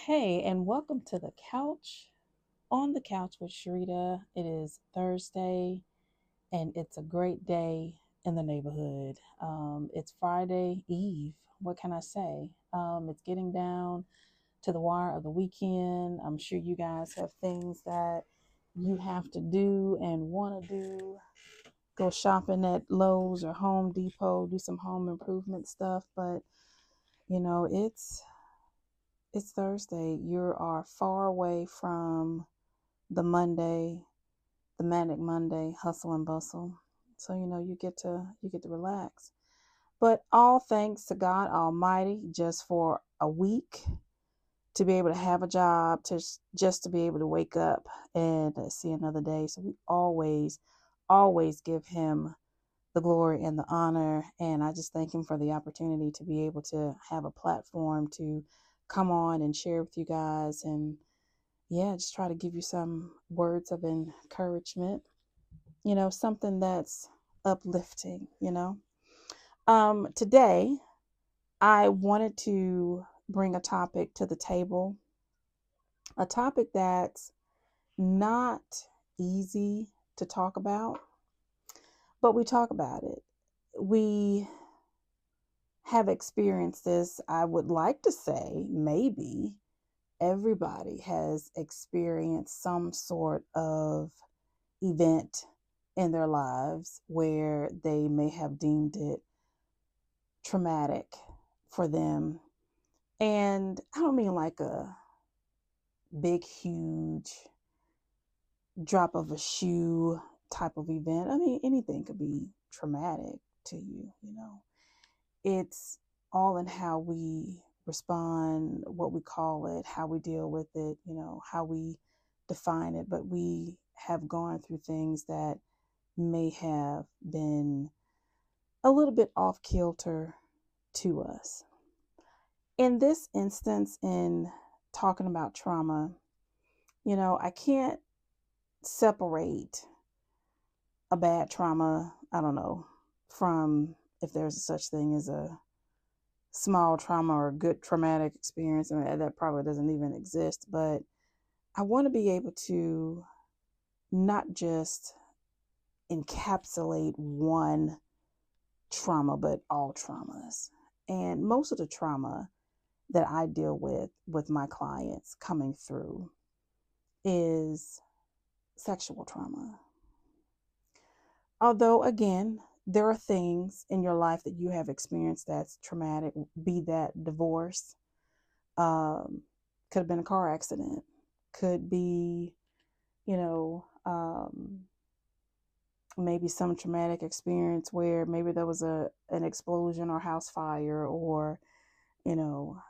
Hey, and welcome to the couch on the couch with Sharita. It is Thursday, and it's a great day in the neighborhood. It's Friday Eve. What can I say? It's getting down to the wire of the weekend. I'm sure you guys have things that you have to do and want to do. Go shopping at Lowe's or Home Depot, do some home improvement stuff. But you know, it's Thursday. You are far away from the Monday, the manic Monday hustle and bustle. So you get to relax. But all thanks to God Almighty just for a week to be able to have a job, just to be able to wake up and see another day. So we always give him the glory and the honor. And I just thank him for the opportunity to be able to have a platform to come on and share with you guys and just try to give you some words of encouragement, something that's uplifting. Today I wanted to bring a topic to the table, a topic that's not easy to talk about, but we talk about it. We have experienced this. I would like to say maybe everybody has experienced some sort of event in their lives where they may have deemed it traumatic for them. And I don't mean like a big, huge drop of a shoe type of event. I mean, anything could be traumatic to you. It's all in how we respond, what we call it, how we deal with it, how we define it. But we have gone through things that may have been a little bit off kilter to us. In this instance, in talking about trauma, I can't separate a bad trauma, I don't know, from if there's a such thing as a small trauma or a good traumatic experience. I mean, that probably doesn't even exist, but I want to be able to not just encapsulate one trauma, but all traumas. And most of the trauma that I deal with my clients coming through is sexual trauma. Although, again, there are things in your life that you have experienced that's traumatic, be that divorce, could have been a car accident, could be, you know, um, maybe some traumatic experience where maybe there was an explosion or house fire, or you know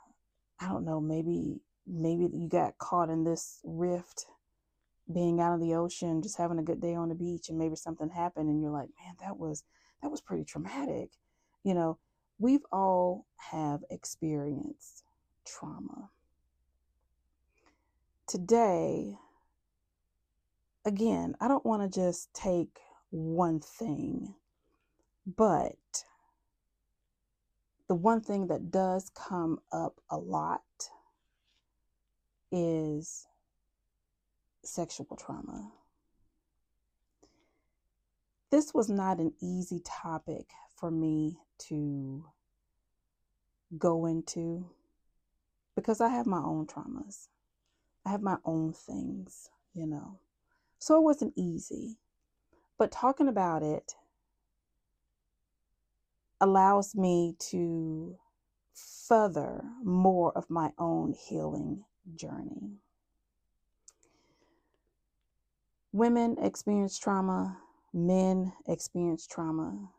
I don't know, maybe you got caught in this rift being out in the ocean, just having a good day on the beach, and maybe something happened and you're like, man, that was pretty traumatic. you know we've all have experienced trauma. Today, again, I don't want to just take one thing, but the one thing that does come up a lot is sexual trauma. This was not an easy topic for me to go into because I have my own traumas. I have my own things. So it wasn't easy. But talking about it allows me to further more of my own healing journey. Women experience trauma, men experience trauma.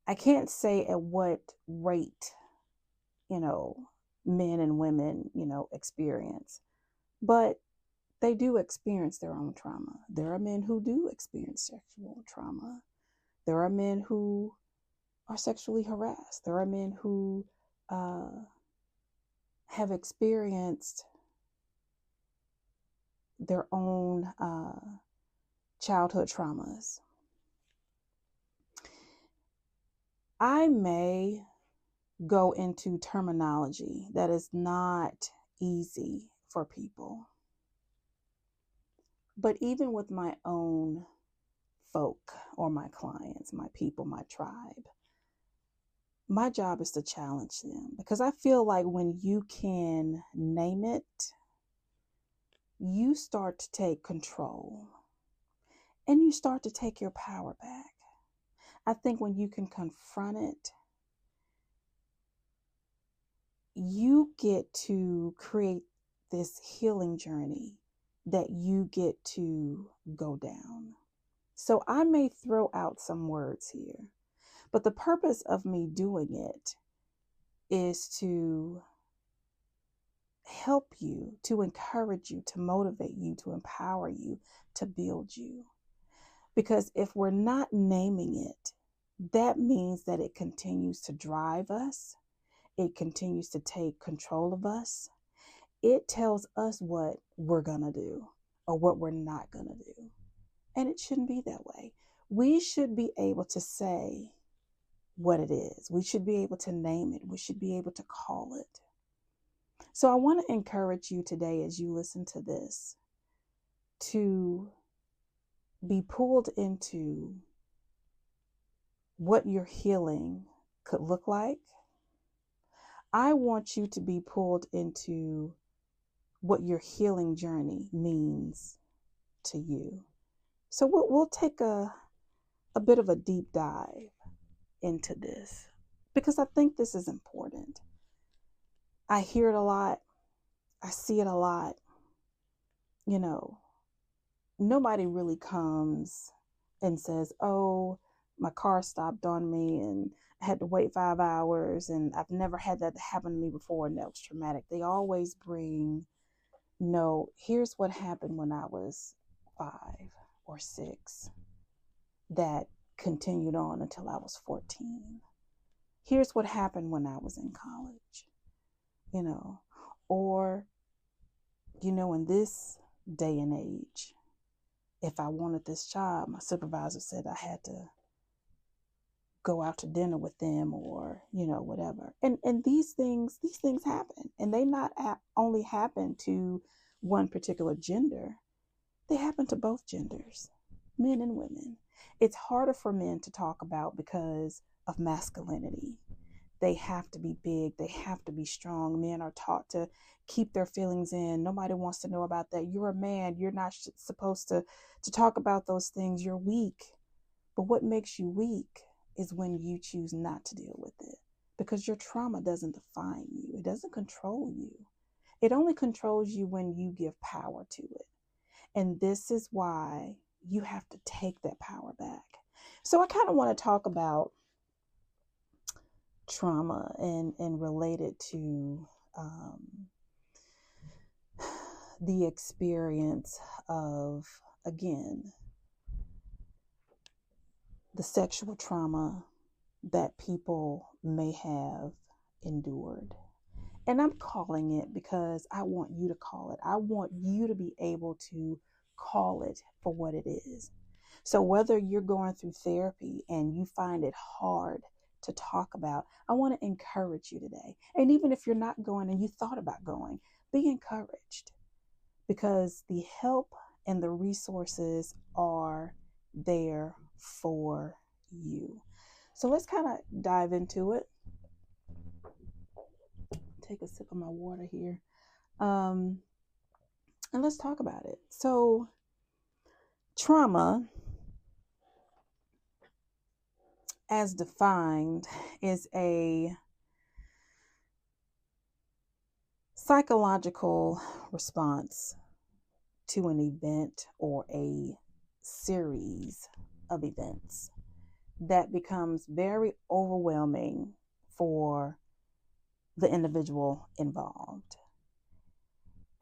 I can't say at what rate, you know, men and women, experience, but they do experience their own trauma. There are men who do experience sexual trauma. There are men who are sexually harassed. There are men who uh, have experienced their own childhood traumas. I may go into terminology that is not easy for people. But even with my own folk or my clients, my people, my tribe, my job is to challenge them, because I feel like when you can name it, you start to take control and you start to take your power back. I think when you can confront it, you get to create this healing journey that you get to go down. So I may throw out some words here, but the purpose of me doing it is to help you, to encourage you, to motivate you, to empower you, to build you. Because if we're not naming it, that means that it continues to drive us. It continues to take control of us. It tells us what we're going to do or what we're not going to do. And it shouldn't be that way. We should be able to say what it is. We should be able to name it. We should be able to call it. So I want to encourage you today as you listen to this to be pulled into what your healing could look like. I want you to be pulled into what your healing journey means to you. So we'll take a bit of a deep dive into this, because I think this is important. I hear it a lot. I see it a lot. You know, nobody really comes and says, oh, my car stopped on me and I had to wait 5 hours and I've never had that happen to me before and that was traumatic. They always bring, no, here's what happened when I was 5 or 6 that continued on until I was 14. Here's what happened when I was in college, or, in this day and age, if I wanted this job, my supervisor said I had to go out to dinner with them or, whatever. And these things happen, and they not only happen to one particular gender, they happen to both genders, men and women. It's harder for men to talk about because of masculinity. They have to be big. They have to be strong. Men are taught to keep their feelings in. Nobody wants to know about that. You're a man. You're not supposed to talk about those things. You're weak. But what makes you weak is when you choose not to deal with it, because your trauma doesn't define you. It doesn't control you. It only controls you when you give power to it. And this is why you have to take that power back. So I kind of want to talk about trauma and relate it to the experience of, again, the sexual trauma that people may have endured. And I'm calling it because I want you to call it. I want you to be able to call it for what it is. So whether you're going through therapy and you find it hard to talk about, I want to encourage you today. And even if you're not going and you thought about going, be encouraged, because the help and the resources are there for you. So let's kind of dive into it. Take a sip of my water here. And let's talk about it. So trauma, as defined, is a psychological response to an event or a series of events that becomes very overwhelming for the individual involved.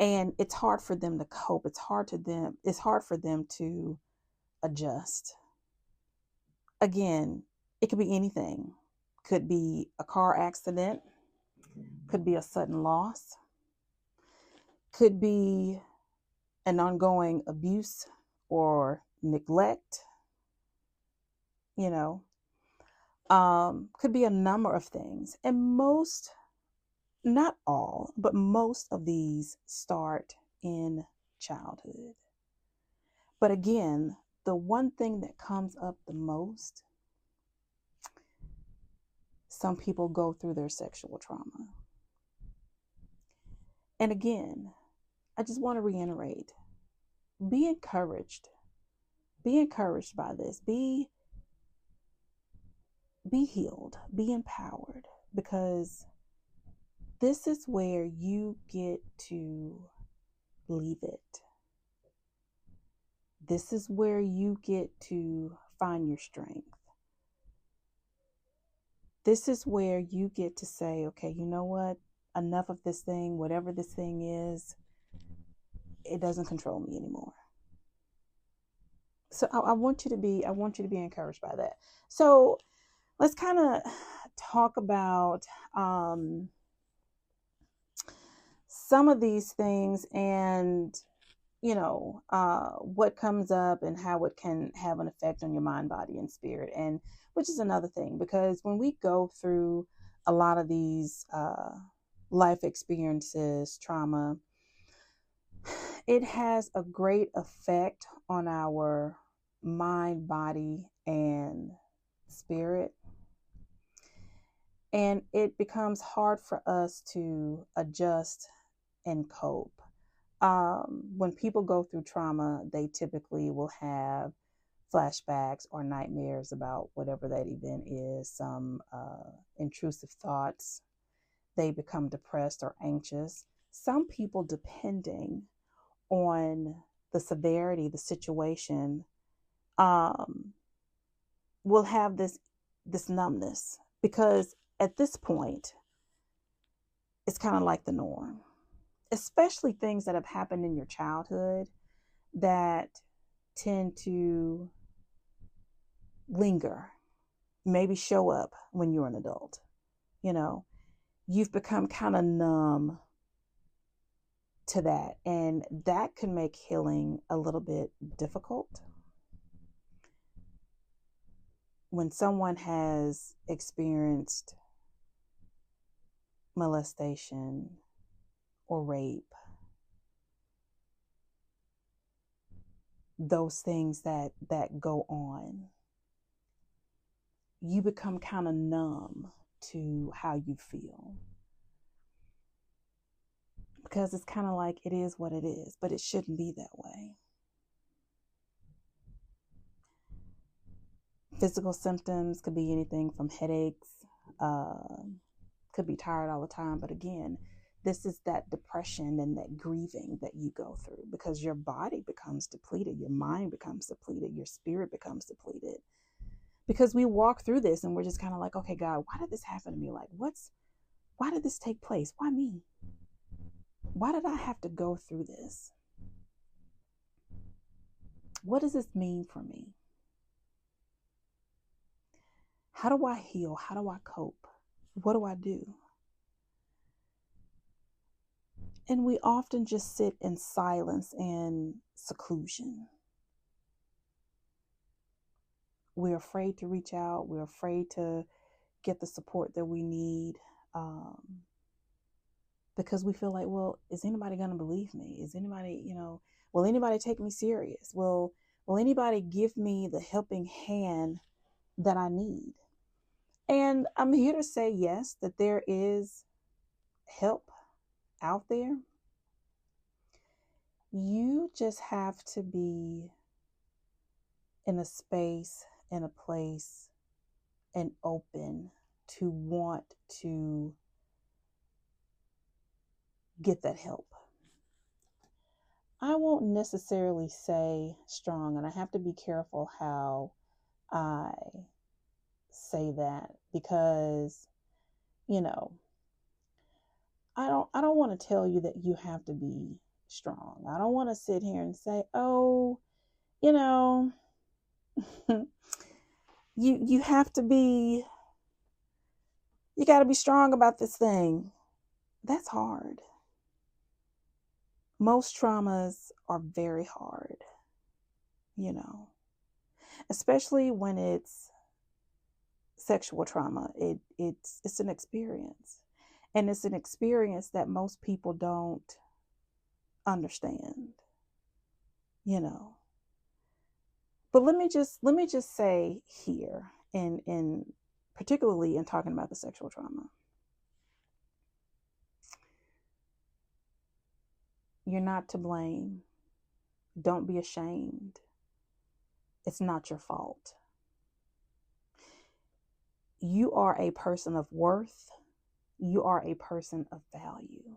And it's hard for them to cope. It's hard for them to adjust. Again, it could be anything. Could be a car accident, could be a sudden loss, could be an ongoing abuse or neglect, Could be a number of things. And most, not all, but most of these start in childhood. But again, the one thing that comes up the most, some people go through their sexual trauma. And again, I just want to reiterate, be encouraged. Be encouraged by this. Be healed. Be empowered, because this is where you get to leave it. This is where you get to find your strength. This is where you get to say, okay, you know what? Enough of this thing, whatever this thing is, it doesn't control me anymore. So I want you to be encouraged by that. So let's kind of talk about some of these things, and what comes up and how it can have an effect on your mind, body, and spirit. And which is another thing, because when we go through a lot of these life experiences, trauma, it has a great effect on our mind, body, and spirit. And it becomes hard for us to adjust and cope. When people go through trauma, they typically will have flashbacks or nightmares about whatever that event is, some intrusive thoughts. They become depressed or anxious. Some people, depending on the severity, the situation, will have this numbness, because at this point, it's kind of like the norm, especially things that have happened in your childhood that tend to linger, maybe show up when you're an adult. You've become kind of numb to that, and that can make healing a little bit difficult. When someone has experienced molestation or rape, those things that go on, you become kind of numb to how you feel, because it's kind of like, it is what it is, but it shouldn't be that way. Physical symptoms could be anything from headaches, could be tired all the time. But again, this is that depression and that grieving that you go through, because your body becomes depleted, your mind becomes depleted, your spirit becomes depleted. Because we walk through this and we're just kind of like, okay, God, why did this happen to me? Like, why did this take place? Why me? Why did I have to go through this? What does this mean for me? How do I heal? How do I cope? What do I do? And we often just sit in silence and seclusion. We're afraid to reach out. We're afraid to get the support that we need, because we feel like, well, is anybody going to believe me? Is anybody, will anybody take me serious? Will anybody give me the helping hand that I need? And I'm here to say, yes, that there is help out there. You just have to be in a space, in a place, and open to want to get that help. I won't necessarily say strong, and I have to be careful how I say that, because I don't want to tell you that you have to be strong. I don't want to sit here and say, oh, you have to be, you got to be strong about this thing. That's hard. Most traumas are very hard, especially when it's sexual trauma. It's an experience. And it's an experience that most people don't understand, you know. But let me just say here, in particularly in talking about the sexual trauma, you're not to blame. Don't be ashamed. It's not your fault. You are a person of worth. You are a person of value.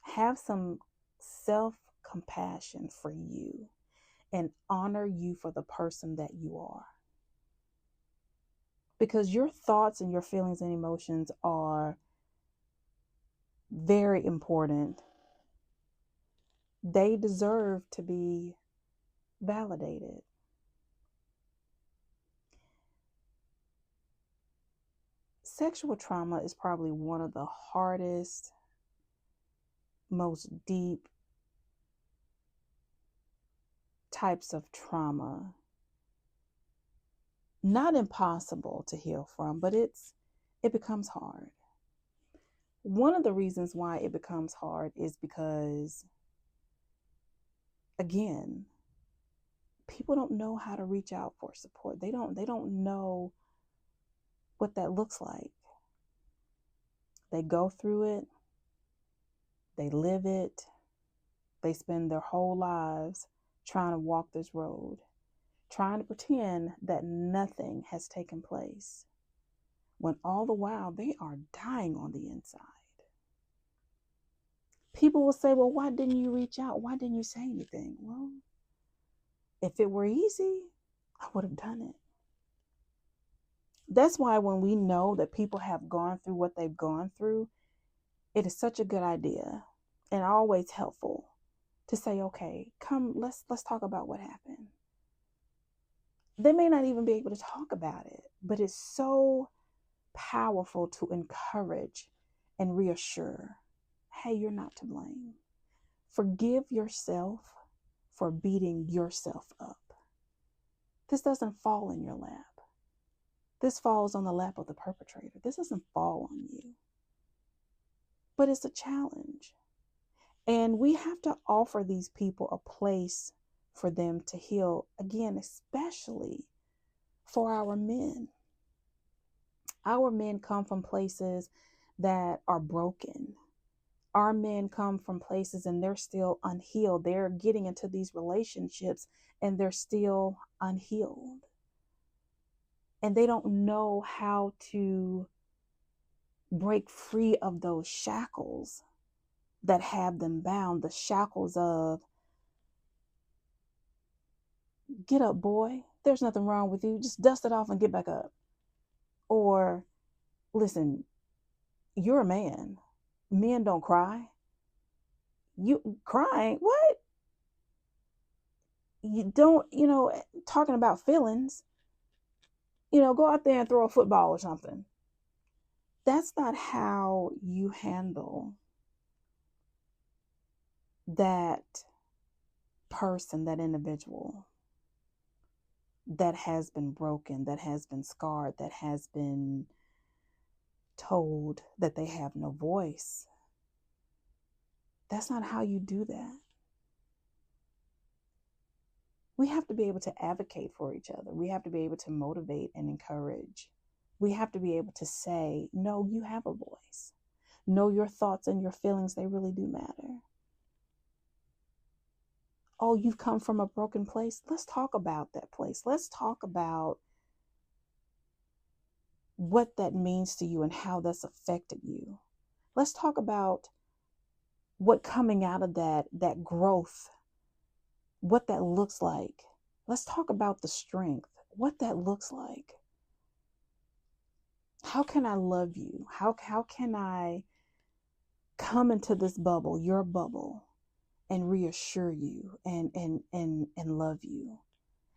Have some self compassion for you and honor you for the person that you are. Because your thoughts and your feelings and emotions are very important. They deserve to be validated. Sexual trauma is probably one of the hardest, most deep types of trauma. Not impossible to heal from, but it becomes hard. One of the reasons why it becomes hard is because, again, people don't know how to reach out for support. They don't know what that looks like. They go through it, they live it, they spend their whole lives trying to walk this road, trying to pretend that nothing has taken place, when all the while they are dying on the inside. People will say, well, why didn't you reach out? Why didn't you say anything? Well, if it were easy, I would have done it. That's why when we know that people have gone through what they've gone through, it is such a good idea and always helpful to say, okay, come, let's talk about what happened. They may not even be able to talk about it, but it's so powerful to encourage and reassure, hey, you're not to blame. Forgive yourself for beating yourself up. This doesn't fall in your lap. This falls on the lap of the perpetrator. This doesn't fall on you. But it's a challenge. And we have to offer these people a place for them to heal, again, especially for our men. Our men come from places that are broken. Our men come from places and they're still unhealed. They're getting into these relationships and they're still unhealed. And they don't know how to break free of those shackles that have them bound, the shackles of, get up, boy, there's nothing wrong with you, just dust it off and get back up. Or, listen, you're a man. Men don't cry. You crying? What? You don't, talking about feelings, go out there and throw a football or something. That's not how you handle that person, that individual that has been broken, that has been scarred, that has been told that they have no voice. That's not how you do that. We have to be able to advocate for each other. We have to be able to motivate and encourage. We have to be able to say, no, you have a voice. Know your thoughts and your feelings, they really do matter. Oh, you've come from a broken place. Let's talk about that place. Let's talk about what that means to you and how that's affected you. Let's talk about what coming out of that growth, what that looks like. Let's talk about the strength, what that looks like. How can I love you? How can I come into this bubble, your bubble, and reassure you and love you?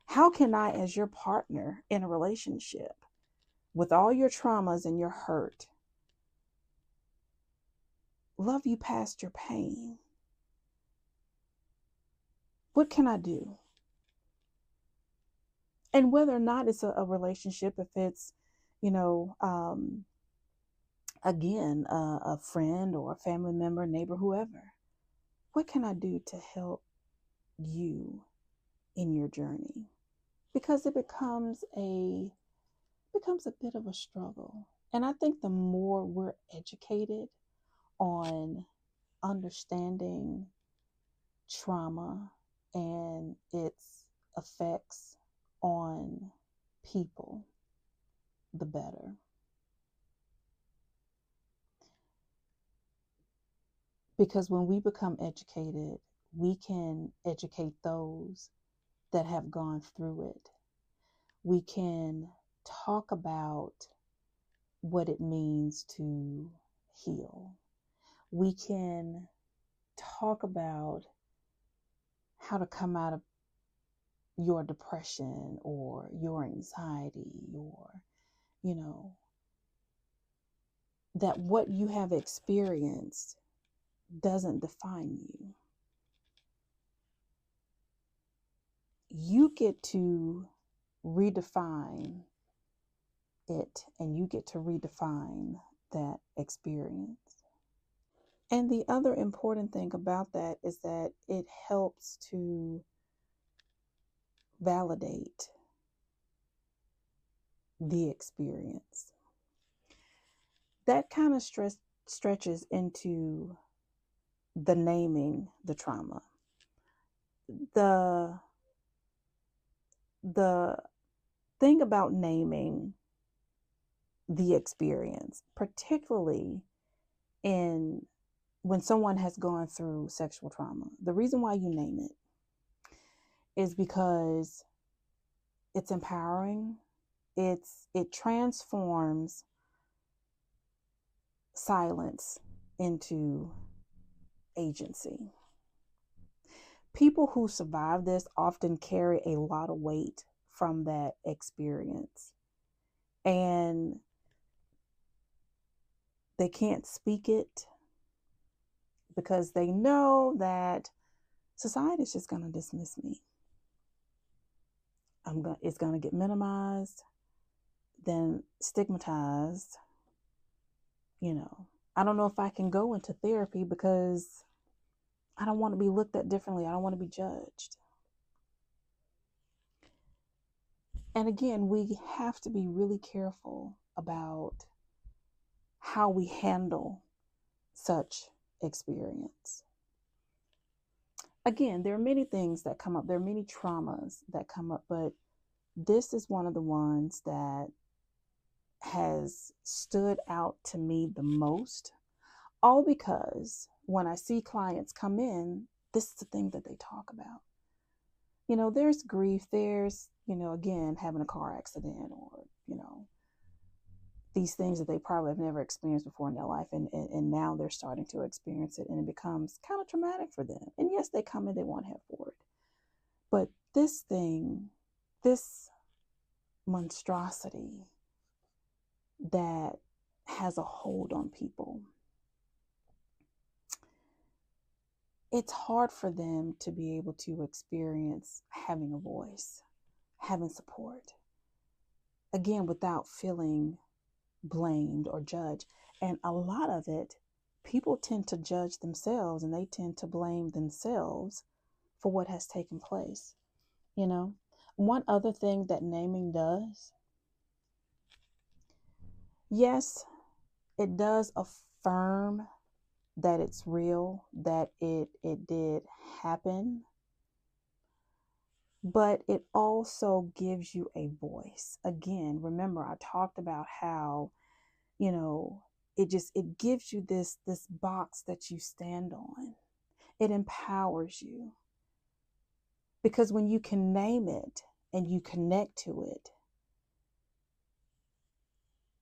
How can I, as your partner in a relationship, with all your traumas and your hurt, love you past your pain? What can I do? And whether or not it's a relationship, if it's, you know, again, a friend or a family member, neighbor, whoever, what can I do to help you in your journey? Because it becomes a bit of a struggle. And I think the more we're educated on understanding trauma and its effects on people, the better. Because when we become educated, we can educate those that have gone through it. We can talk about what it means to heal. We can talk about how to come out of your depression or your anxiety, or, you know, that what you have experienced doesn't define you. You get to redefine it, and you get to redefine that experience. And the other important thing about that is that it helps to validate the experience. That kind of stretches into the naming the trauma. The the thing about naming the experience, particularly in when someone has gone through sexual trauma, the reason why you name it is because it's empowering. It transforms silence into agency. People who survive this often carry a lot of weight from that experience, and they can't speak it because they know that society is just going to dismiss me. It's going to get minimized, then stigmatized. I don't know if I can go into therapy because I don't want to be looked at differently. I don't want to be judged. And again, we have to be really careful about how we handle such experience. Again, there are many things that come up. There are many traumas that come up, but this is one of the ones that has stood out to me the most, all because when I see clients come in, this is the thing that they talk about. There's grief, there's, again, having a car accident, or, these things that they probably have never experienced before in their life. And now they're starting to experience it, and it becomes kind of traumatic for them. And yes, they come and they want help for it. But this monstrosity that has a hold on people, it's hard for them to be able to experience having a voice, having support, again, without feeling blamed or judged. And a lot of it, people tend to judge themselves, and they tend to blame themselves for what has taken place. One other thing that naming does, yes, it does affirm that it's real, that it did happen, but it also gives you a voice. Again, remember, I talked about how, it gives you this box that you stand on. It empowers you, because when you can name it and you connect to it,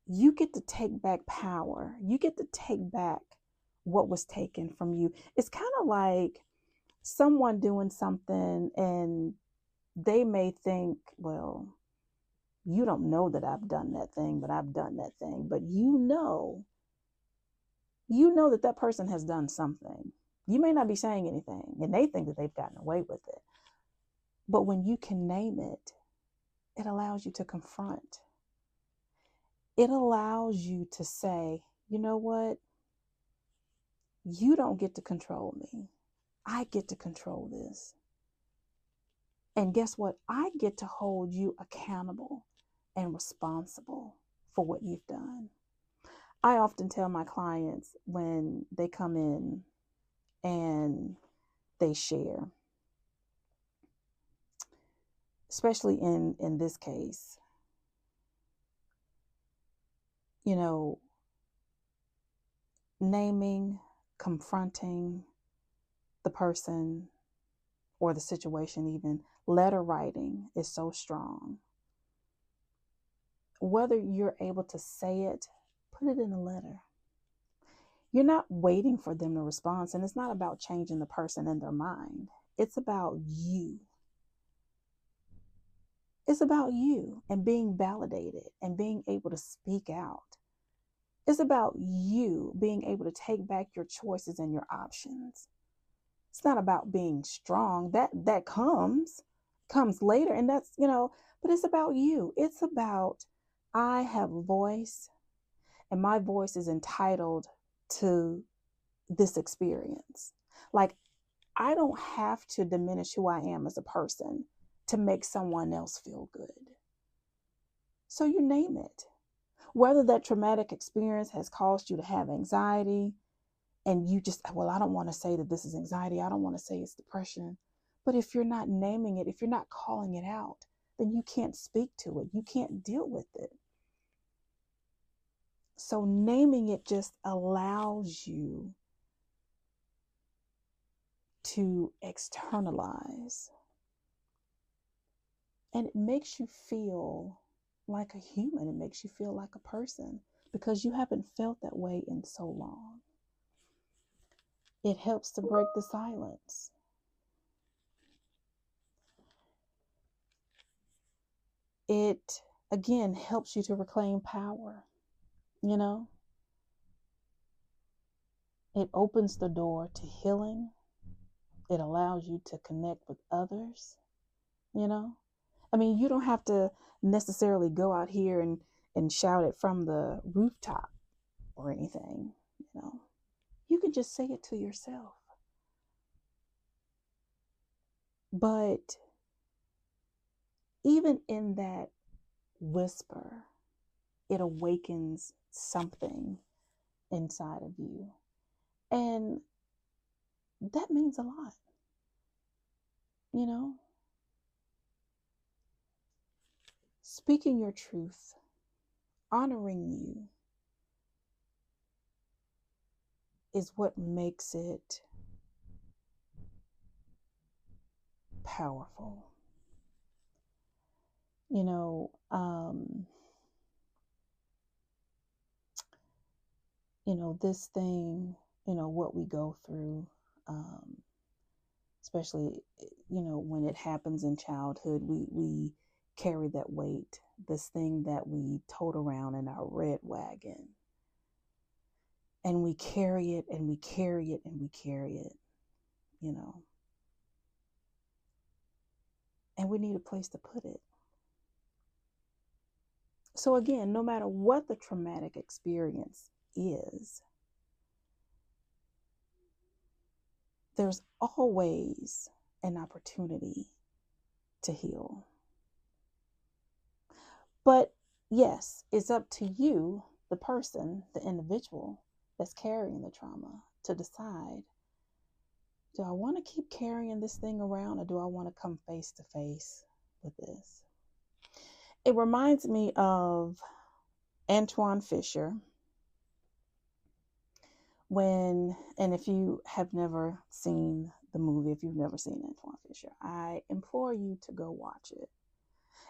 you get to take back power. You get to take back what was taken from you. It's kind of like someone doing something, and they may think, well, you don't know that I've done that thing, but I've done that thing. But you know that person has done something. You may not be saying anything, and they think that they've gotten away with it. But when you can name it, It allows you to confront. It allows you to say, you know what? You don't get to control me. I get to control this. And guess what? I get to hold you accountable and responsible for what you've done. I often tell my clients when they come in and they share, especially in this case, you know, naming, confronting the person or the situation, even letter writing is so strong. Whether you're able to say it, put it in a letter. You're not waiting for them to respond. And it's not about changing the person in their mind. It's about you. It's about you and being validated and being able to speak out. It's about you being able to take back your choices and your options. It's not about being strong. That comes later. And that's, but it's about you. It's about, I have a voice and my voice is entitled to this experience. Like, I don't have to diminish who I am as a person to make someone else feel good. So you name it. Whether that traumatic experience has caused you to have anxiety and you just, well, I don't want to say that this is anxiety. I don't want to say it's depression. But if you're not naming it, if you're not calling it out, then you can't speak to it. You can't deal with it. So naming it just allows you to externalize. And it makes you feel like a human. It makes you feel like a person because you haven't felt that way in so long. It helps to break the silence. It, again, helps you to reclaim power. It opens the door to healing. It allows you to connect with others. I mean, you don't have to necessarily go out here and shout it from the rooftop or anything. You can just say it to yourself. But even in that whisper, it awakens something inside of you. And that means a lot. Speaking your truth, honoring you, is what makes it powerful. This thing, what we go through, especially, when it happens in childhood, we carry that weight, this thing that we tote around in our red wagon. And we carry it and we carry it and we carry it, and we need a place to put it. So again, no matter what the traumatic experience is, there's always an opportunity to heal. But yes, it's up to you, the person, the individual that's carrying the trauma, to decide, do I want to keep carrying this thing around or do I want to come face to face with this? It reminds me of Antwone Fisher. And if you have never seen the movie, if you've never seen Antwone Fisher, I implore you to go watch it.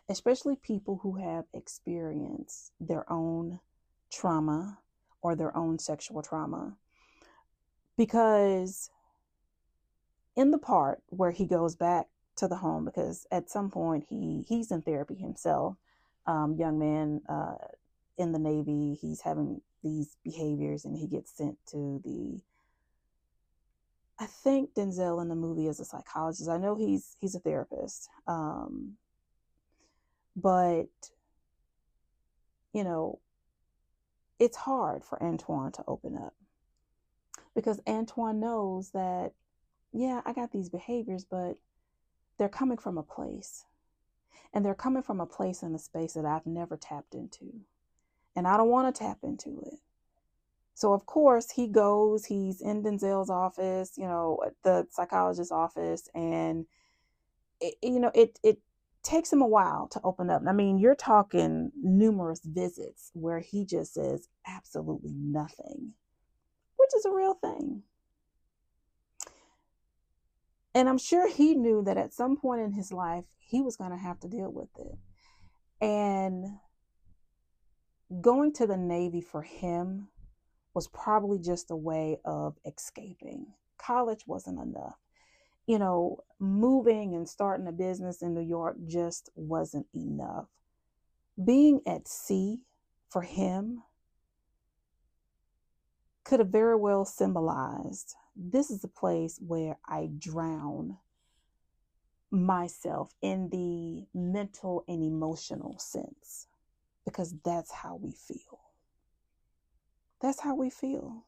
Especially people who have experienced their own trauma or their own sexual trauma. Because in the part where he goes back to the home, because at some point he's in therapy himself, young man in the Navy, he's having these behaviors and he gets sent to I think Denzel in the movie is a psychologist. I know he's a therapist. But, you know, it's hard for Antoine to open up because Antoine knows that, yeah, I got these behaviors, but they're coming from a place. And they're coming from a place in a space that I've never tapped into. And I don't want to tap into it. So, of course, he's in Denzel's office, the psychologist's office, and, it takes him a while to open up. I mean, you're talking numerous visits where he just says absolutely nothing, which is a real thing. And I'm sure he knew that at some point in his life, he was going to have to deal with it. And going to the Navy for him was probably just a way of escaping. College wasn't enough. Moving and starting a business in New York just wasn't enough. Being at sea for him could have very well symbolized, this is a place where I drown myself in the mental and emotional sense, because that's how we feel. That's how we feel.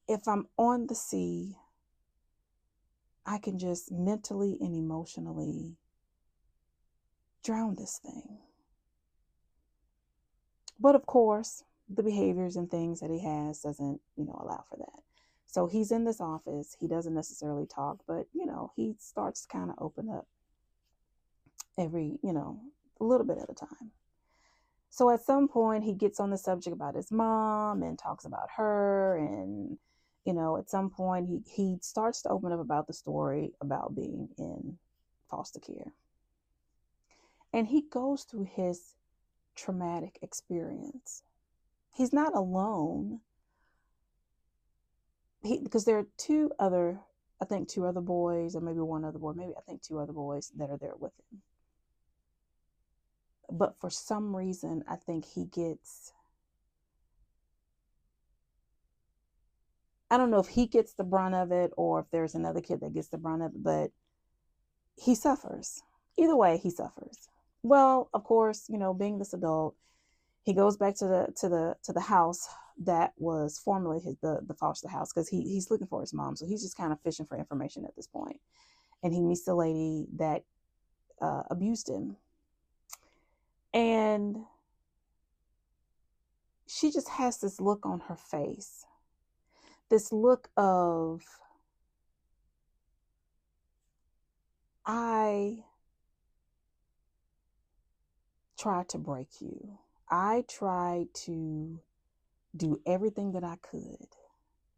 If I'm on the sea, I can just mentally and emotionally drown this thing. But of course, the behaviors and things that he has doesn't, allow for that. So he's in this office. He doesn't necessarily talk, but, he starts to kind of open up every, a little bit at a time. So at some point he gets on the subject about his mom and talks about her. And, at some point he starts to open up about the story about being in foster care. And he goes through his traumatic experience. He's not alone. Because there are two other boys, or maybe one other boy, two other boys that are there with him. But for some reason, I think I don't know if he gets the brunt of it or if there's another kid that gets the brunt of it, but he suffers. Either way, he suffers. Well, of course, being this adult, he goes back to the house that was formerly the foster house, because he's looking for his mom. So he's just kind of fishing for information at this point. And he meets the lady that abused him. And she just has this look on her face. This look of, I tried to break you. I tried to do everything that I could,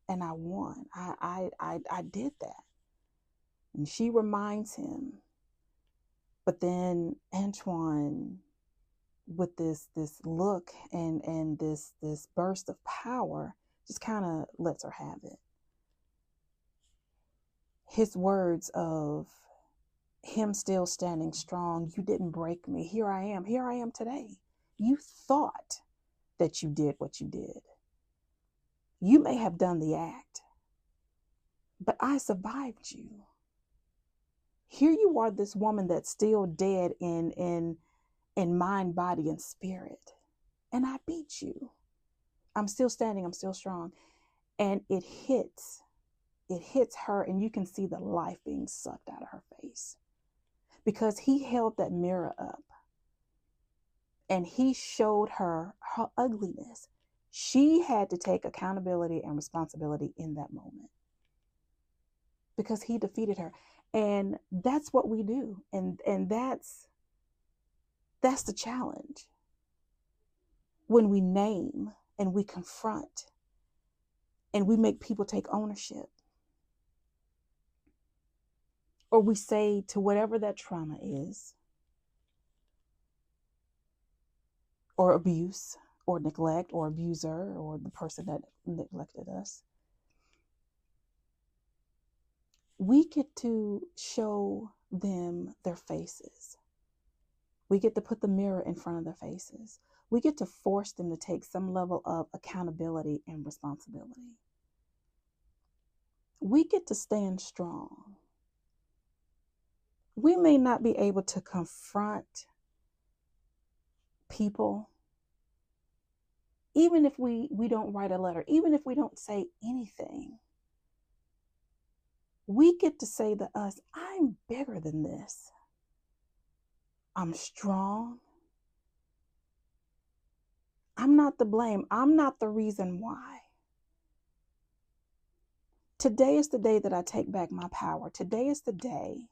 and I won. I did that. And she reminds him. But then Antoine, with this look and this burst of power, just kind of lets her have it. His words of him still standing strong, you didn't break me. Here I am today. You thought that you did what you did. You may have done the act, but I survived you. Here you are, this woman that's still dead in mind, body, and spirit. And I beat you. I'm still standing. I'm still strong. And it hits her, and you can see the life being sucked out of her face, because he held that mirror up and he showed her her ugliness. She had to take accountability and responsibility in that moment, because he defeated her. And that's what we do. And that's the challenge. When we name and we confront and we make people take ownership, or we say to whatever that trauma is, or abuse, or neglect, or abuser, or the person that neglected us, we get to show them their faces. We get to put the mirror in front of their faces. We get to force them to take some level of accountability and responsibility. We get to stand strong. We may not be able to confront people, even if we don't write a letter, even if we don't say anything. We get to say to us, I'm bigger than this. I'm strong. I'm not to blame. I'm not the reason why. Today is the day that I take back my power. Today is the day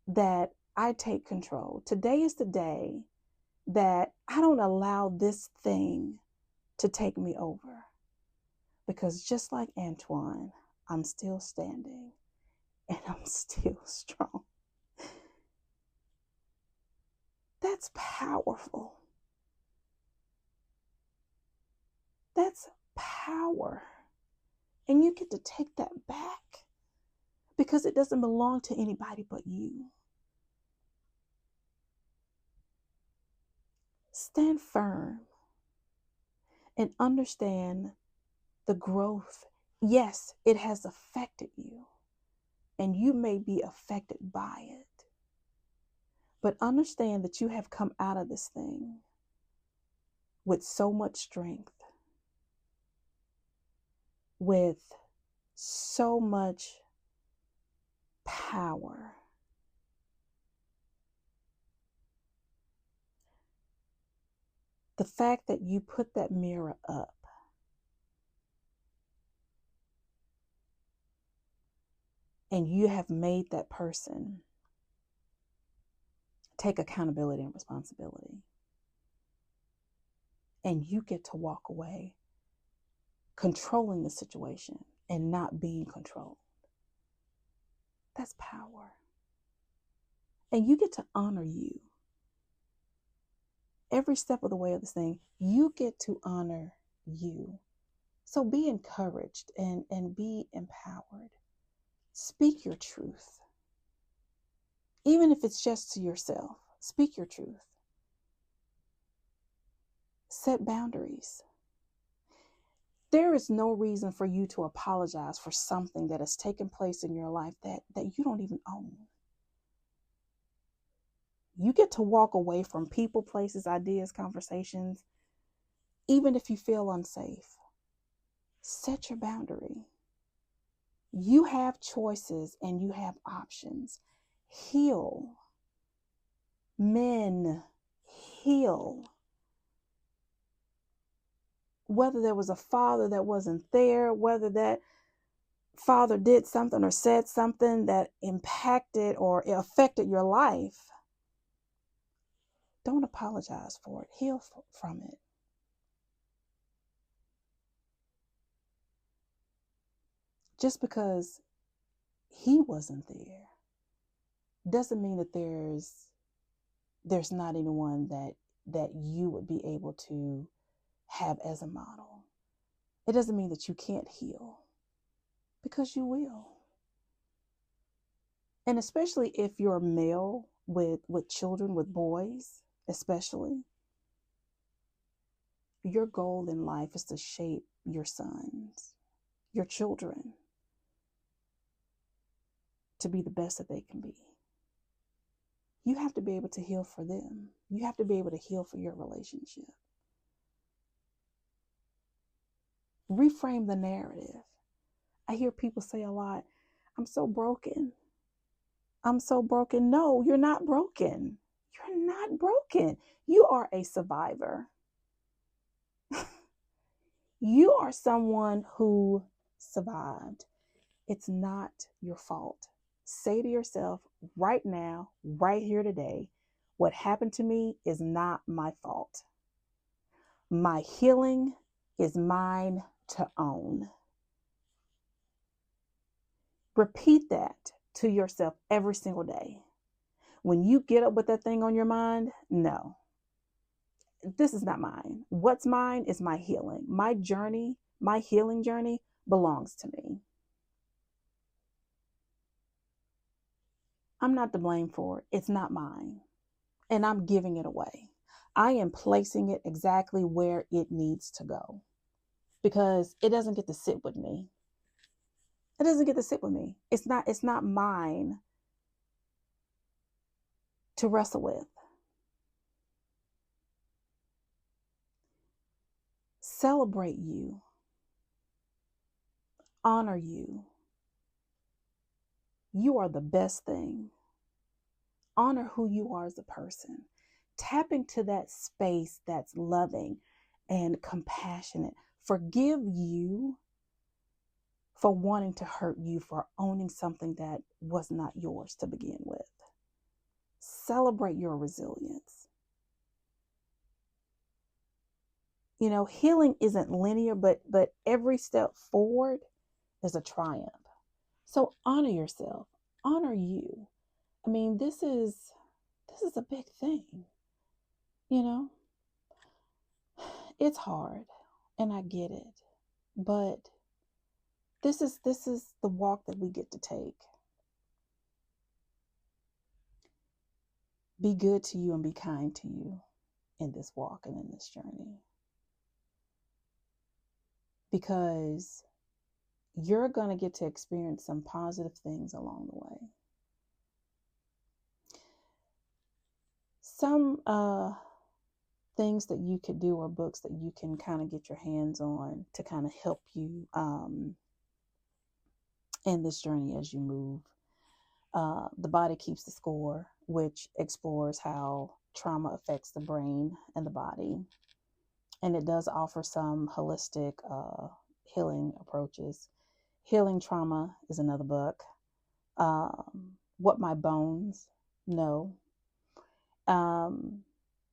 that I take control. Today is the day that I don't allow this thing to take me over. Because just like Antoine, I'm still standing and I'm still strong. That's powerful. That's power. And you get to take that back because it doesn't belong to anybody but you. Stand firm and understand the growth. Yes, it has affected you, and you may be affected by it. But understand that you have come out of this thing with so much strength, with so much power. The fact that you put that mirror up and you have made that person take accountability and responsibility, and you get to walk away controlling the situation and not being controlled. That's power. And you get to honor you. Every step of the way of this thing, you get to honor you. So be encouraged and be empowered. Speak your truth. Even if it's just to yourself, speak your truth. Set boundaries. There is no reason for you to apologize for something that has taken place in your life that you don't even own. You get to walk away from people, places, ideas, conversations, even if you feel unsafe. Set your boundary. You have choices and you have options. Heal. Men, heal. Whether there was a father that wasn't there, whether that father did something or said something that impacted or affected your life, don't apologize for it. Heal from it. Just because he wasn't there doesn't mean that there's not anyone that you would be able to have as a model. It doesn't mean that you can't heal, because you will. And especially if you're a male with children, with boys especially, your goal in life is to shape your sons, your children, to be the best that they can be. You have to be able to heal for them. You have to be able to heal for your relationship. Reframe the narrative. I hear people say a lot, I'm so broken. I'm so broken. No, you're not broken. You're not broken. You are a survivor. You are someone who survived. It's not your fault. Say to yourself right now, right here today, what happened to me is not my fault. My healing is mine to own. Repeat that to yourself every single day. When you get up with that thing on your mind, no, this is not mine. What's mine is my healing. My journey, my healing journey belongs to me. I'm not to blame for it. It's not mine. And I'm giving it away. I am placing it exactly where it needs to go, because it doesn't get to sit with me. It doesn't get to sit with me. It's not mine to wrestle with. Celebrate you, honor you. You are the best thing. Honor who you are as a person. Tap into that space that's loving and compassionate. Forgive you for wanting to hurt you, for owning something that was not yours to begin with. Celebrate your resilience. You know, healing isn't linear, but every step forward is a triumph. So honor yourself, honor you. I mean, this is a big thing. You know, it's hard, and I get it, but this is the walk that we get to take. Be good to you and be kind to you in this walk and in this journey, because you're going to get to experience some positive things along the way. Some things that you could do, or books that you can kind of get your hands on to kind of help you in this journey as you move. The Body Keeps the Score, which explores how trauma affects the brain and the body. And it does offer some holistic healing approaches. Healing Trauma is another book. What My Bones Know.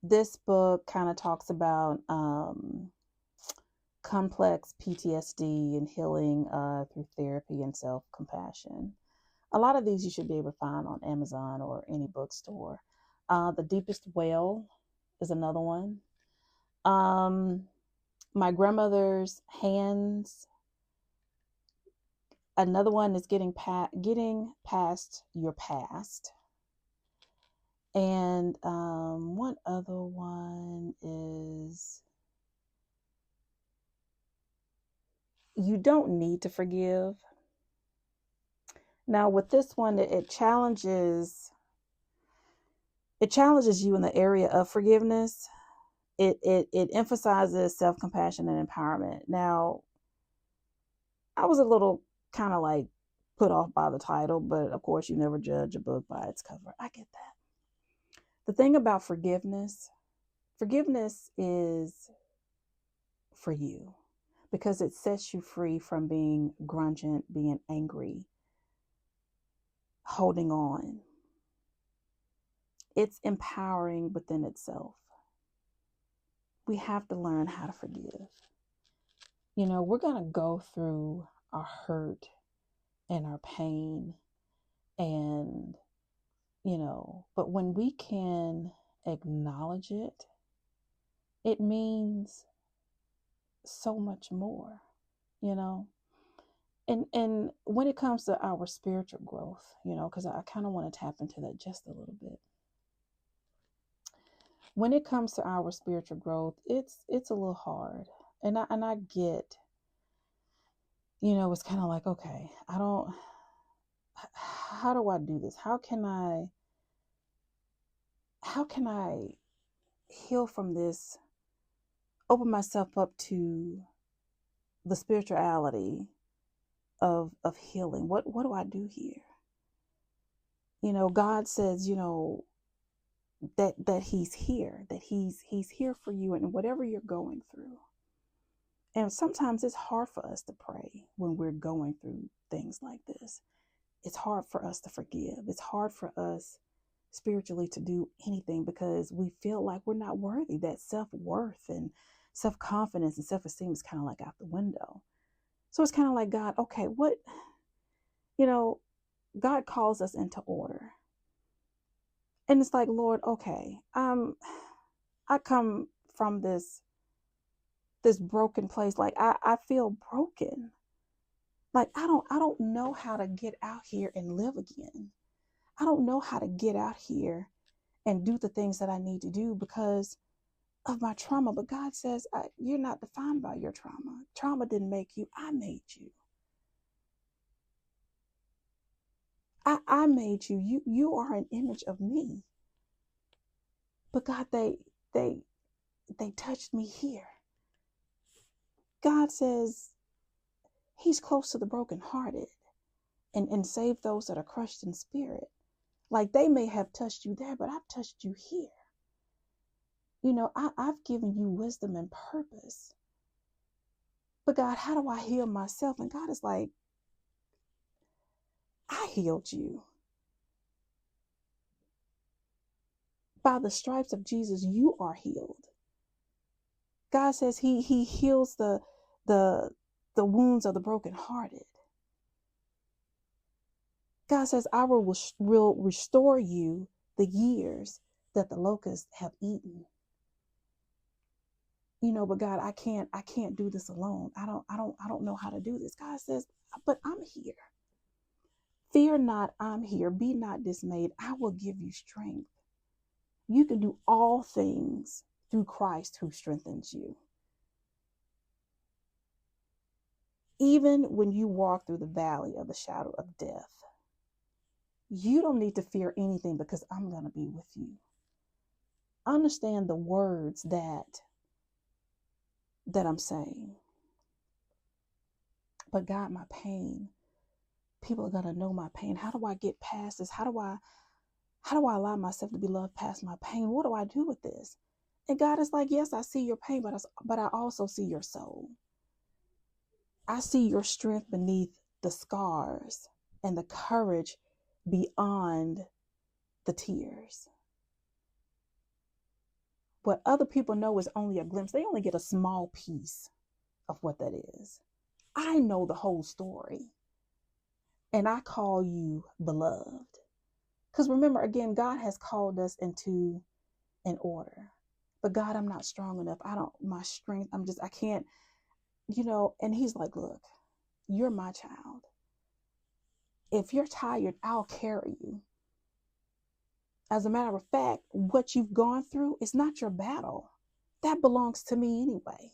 This book kind of talks about complex PTSD and healing through therapy and self-compassion. A lot of these you should be able to find on Amazon or any bookstore. The Deepest Well is another one. My Grandmother's Hands. Another one is Getting Past Your Past. And one other one is You Don't Need to Forgive. Now with this one, it challenges you in the area of forgiveness. It emphasizes self-compassion and empowerment. Now, I was a little kind of like put off by the title, but of course you never judge a book by its cover. I get that. The thing about forgiveness is for you, because it sets you free from being grudging, being angry, holding on. It's empowering within itself. We have to learn how to forgive. You know, we're going to go through our hurt and our pain, and, you know, but when we can acknowledge it, it means so much more, you know. And when it comes to our spiritual growth, you know, because I kind of want to tap into that just a little bit. When it comes to our spiritual growth, it's a little hard. And I get, you know, it's kind of like, okay, how do I do this? How can I heal from this, open myself up to the spirituality of healing? What do I do here? You know, God says, you know, that he's here, that he's here for you and whatever you're going through. And sometimes it's hard for us to pray when we're going through things like this. It's hard for us to forgive. It's hard for us spiritually to do anything because we feel like we're not worthy. That self-worth and self-confidence and self-esteem is kind of like out the window. So it's kind of like, God, okay, what, you know, God calls us into order. And it's like, Lord, okay, I come from this broken place. Like I feel broken. Like I don't know how to get out here and live again. I don't know how to get out here and do the things that I need to do because of my trauma. But God says, you're not defined by your trauma. Trauma didn't make you. I made you. I made you. You are an image of me. But God, they touched me here. God says he's close to the brokenhearted and save those that are crushed in spirit. Like they may have touched you there, but I've touched you here. I've given you wisdom and purpose. But God, how do I heal myself? And God is like, I healed you. By the stripes of Jesus, you are healed. God says he heals the wounds of the brokenhearted. God says, I will restore you the years that the locusts have eaten. But God, I can't do this alone. I don't know how to do this. God says, but I'm here. Fear not, I'm here. Be not dismayed. I will give you strength. You can do all things through Christ who strengthens you. Even when you walk through the valley of the shadow of death, you don't need to fear anything because I'm going to be with you. Understand the words that I'm saying. But God, my pain, people are going to know my pain. How do I get past this? How do I allow myself to be loved past my pain? What do I do with this? And God is like, yes, I see your pain, but I also see your soul. I see your strength beneath the scars and the courage beyond the tears. What other people know is only a glimpse. They only get a small piece of what that is. I know the whole story. And I call you beloved. Because remember, again, God has called us into an order. But God, I'm not strong enough. My strength, I can't, and he's like, look, you're my child. If you're tired, I'll carry you. As a matter of fact, what you've gone through is not your battle. That belongs to me anyway.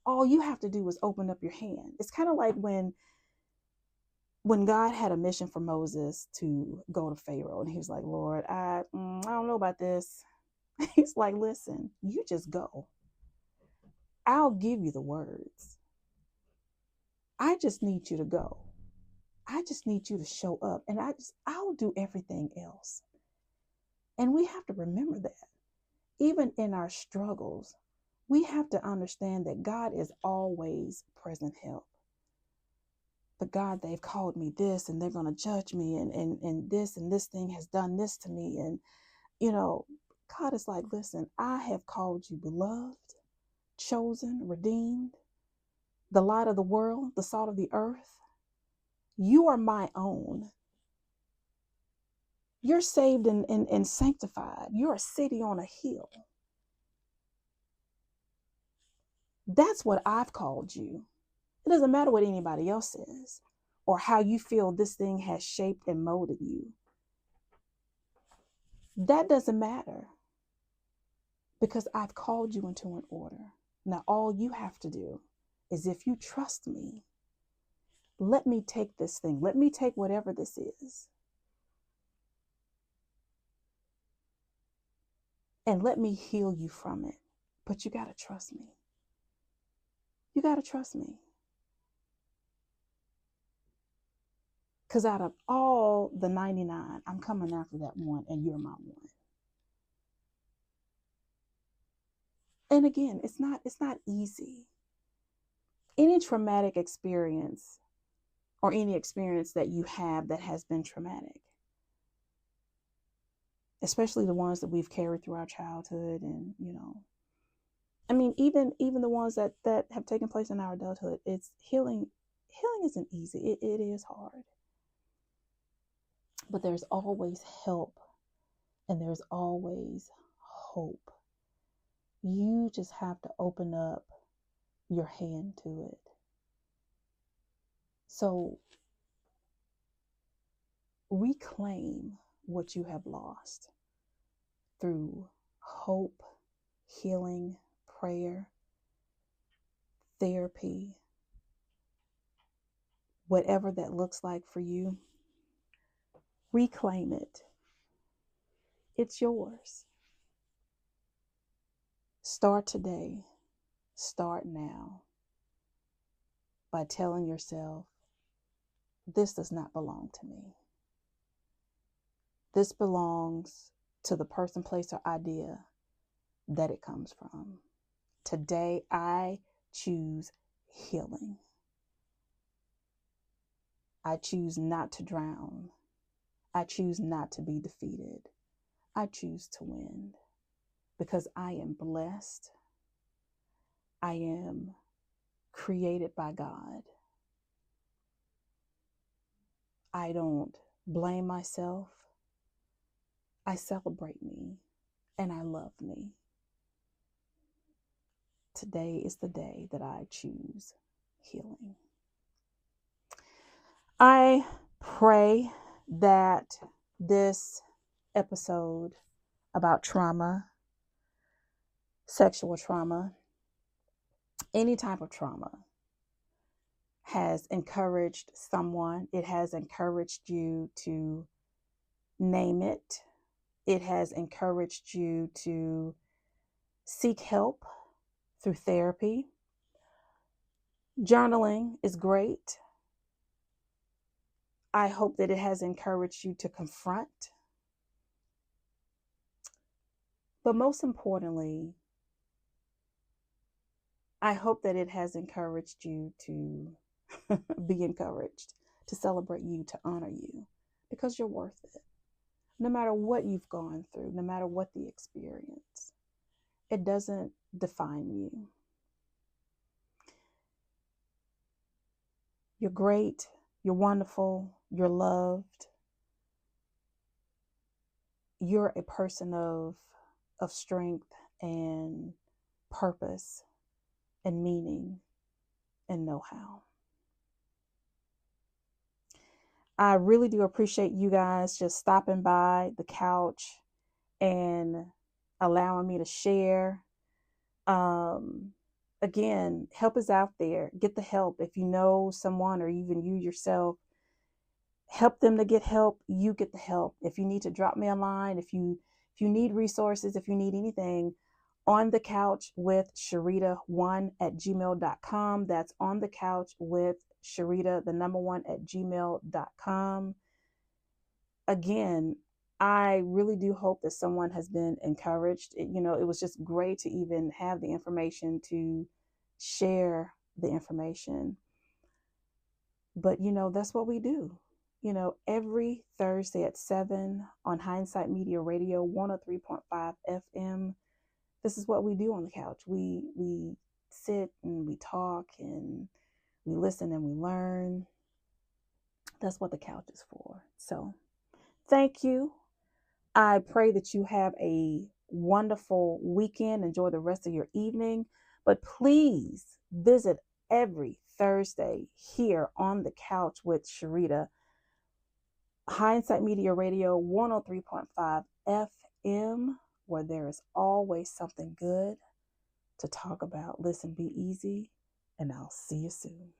All you have to do is open up your hand. It's kind of like when God had a mission for Moses to go to Pharaoh, and he was like, Lord, I don't know about this. He's like, listen, you just go. I'll give you the words. I just need you to go. I just need you to show up, and I'll do everything else. And we have to remember that. Even in our struggles, we have to understand that God is always present help. But God, they've called me this, and they're going to judge me, and this thing has done this to me. And, God is like, listen, I have called you beloved, chosen, redeemed, the light of the world, the salt of the earth. You are my own. You're saved and sanctified. You're a city on a hill. That's what I've called you. It doesn't matter what anybody else says or how you feel this thing has shaped and molded you. That doesn't matter because I've called you into an order. Now, all you have to do is, if you trust me, let me take this thing. Let me take whatever this is. And let me heal you from it. But you got to trust me. You got to trust me. Because out of all the 99, I'm coming after that one, and you're my one. And again, it's not easy. Any traumatic experience or any experience that you have that has been traumatic, especially the ones that we've carried through our childhood, and even the ones that have taken place in our adulthood, it's healing isn't easy. It is hard. But there's always help, and there's always hope. You just have to open up your hand to it. So reclaim what you have lost through hope, healing, prayer, therapy, whatever that looks like for you. Reclaim it. It's yours. Start today. Start now by telling yourself, this does not belong to me. This belongs to the person, place, or idea that it comes from. Today, I choose healing. I choose not to drown. I choose not to be defeated. I choose to win because I am blessed. I am created by God. I don't blame myself. I celebrate me and I love me. Today is the day that I choose healing. I pray that this episode about trauma, sexual trauma, any type of trauma, has encouraged someone. It has encouraged you to name it. It has encouraged you to seek help through therapy. Journaling is great. I hope that it has encouraged you to confront. But most importantly, I hope that it has encouraged you to be encouraged, to celebrate you, to honor you, because you're worth it. No matter what you've gone through, no matter what the experience, it doesn't define you. You're great, you're wonderful, you're loved. You're a person of strength and purpose and meaning and know-how. I really do appreciate you guys just stopping by the couch and allowing me to share. Again, help is out there. Get the help. If you know someone or even you yourself, help them to get help. You get the help. If you need to drop me a line, if you need resources, if you need anything, on the couch with Sharita1@gmail.com. That's on the couch with Sharita, the number 1@gmail.com. Again, I really do hope that someone has been encouraged. It was just great to even have the information to share the information. But, that's what we do. Every Thursday at 7 on Hindsight Media Radio, 103.5 FM. This is what we do on the couch. We sit and we talk and we listen and we learn. That's what the couch is for. So, thank you. I pray that you have a wonderful weekend. Enjoy the rest of your evening. But please visit every Thursday here on the couch with Sharita. Hindsight Media Radio, 103.5 FM, where there is always something good to talk about. Listen, be easy, and I'll see you soon.